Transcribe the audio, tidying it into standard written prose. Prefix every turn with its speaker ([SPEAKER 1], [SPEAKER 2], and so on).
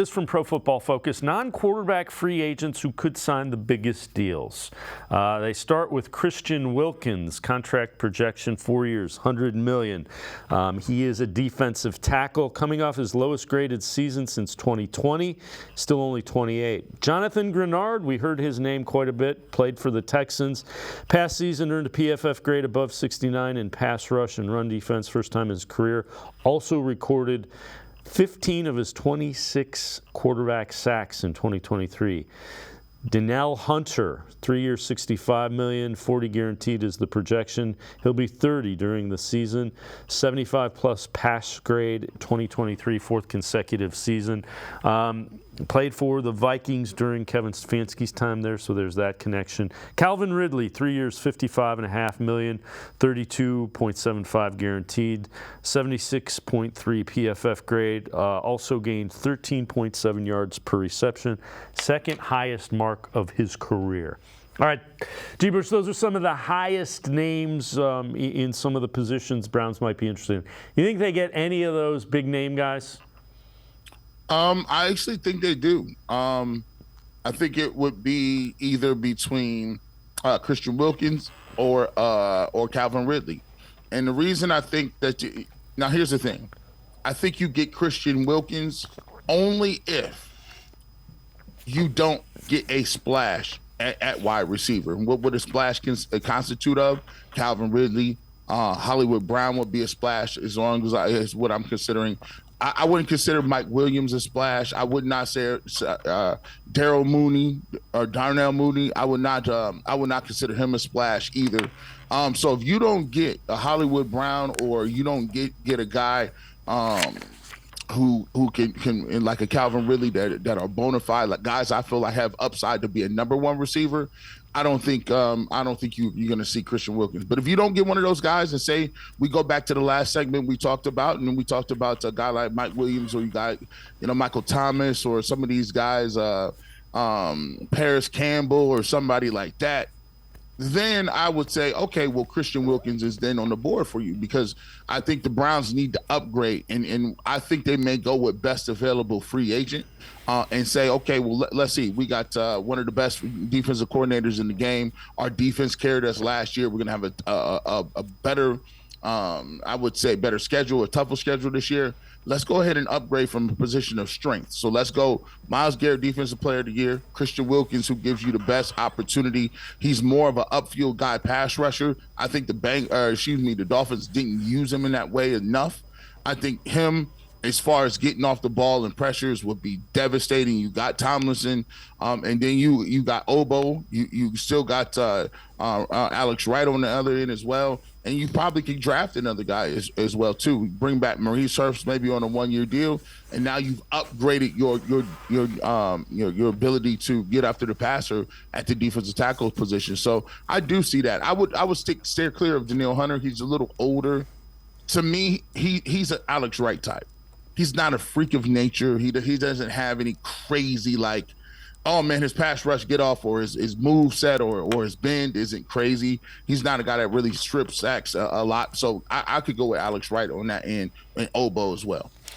[SPEAKER 1] This from Pro Football Focus, non-quarterback free agents who could sign the biggest deals. They start with Christian Wilkins, contract projection 4 years, $100 million. He is a defensive tackle coming off his lowest graded season since 2020, still only 28. Jonathan Grenard, we heard his name quite a bit, played for the Texans. Past season earned a PFF grade above 69 in pass rush and run defense, first time in his career. Also recorded 15 of his 26 quarterback sacks in 2023. Danielle Hunter, 3 years, $65 million, 40 guaranteed is the projection. He'll be 30 during the season. 75-plus pass grade, 2023, fourth consecutive season. Played for the Vikings during Kevin Stefanski's time there, so there's that connection. Calvin Ridley, 3 years, $55.5 million, 32.75 guaranteed, 76.3 PFF grade. Also gained 13.7 yards per reception, second highest mark of his career. All right, G-Bush, those are some of the highest names in some of the positions Browns might be interested in. You think they get any of those big name guys?
[SPEAKER 2] I actually think they do. I think it would be either between Christian Wilkins or Calvin Ridley. And the reason I think that now here's the thing. I think you get Christian Wilkins only if you don't get a splash at wide receiver. And what would a splash constitute of? Calvin Ridley, Hollywood Brown would be a splash as long as what I'm considering. I wouldn't consider Mike Williams a splash. I would not say Darnell Mooney or Darnell Mooney. I would not consider him a splash either. So if you don't get a Hollywood Brown or you don't get a guy who can like a Calvin Ridley that are bona fide, like guys I feel like have upside to be a number one receiver, I don't think you're going to see Christian Wilkins. But if you don't get one of those guys, and say we go back to the last segment we talked about, and then we talked about a guy like Mike Williams, or you got Michael Thomas, or some of these guys, Paris Campbell, or somebody like that, then I would say, okay, well, Christian Wilkins is then on the board for you, because I think the Browns need to upgrade, and I think they may go with best available free agent and say, okay, well, let's see. We got one of the best defensive coordinators in the game. Our defense carried us last year. We're going to have a better, I would say, better schedule, a tougher schedule this year. Let's go ahead and upgrade from a position of strength. So let's go Myles Garrett, Defensive Player of the Year, Christian Wilkins, who gives you the best opportunity. He's more of an upfield guy, pass rusher. I think the Dolphins didn't use him in that way enough. I think him, as far as getting off the ball and pressures, would be devastating. You got Tomlinson, and then you got Obo. You still got Alex Wright on the other end as well, and you probably could draft another guy as well too. Bring back Maurice Hurst maybe on a 1-year deal, and now you've upgraded your ability to get after the passer at the defensive tackle position. So I do see that. I would steer clear of Danielle Hunter. He's a little older. To me, he's an Alex Wright type. He's not a freak of nature. He doesn't have any crazy, like, oh man, his pass rush get off, or his move set or his bend isn't crazy. He's not a guy that really strip sacks a lot. So I could go with Alex Wright on that end, and Obo as well.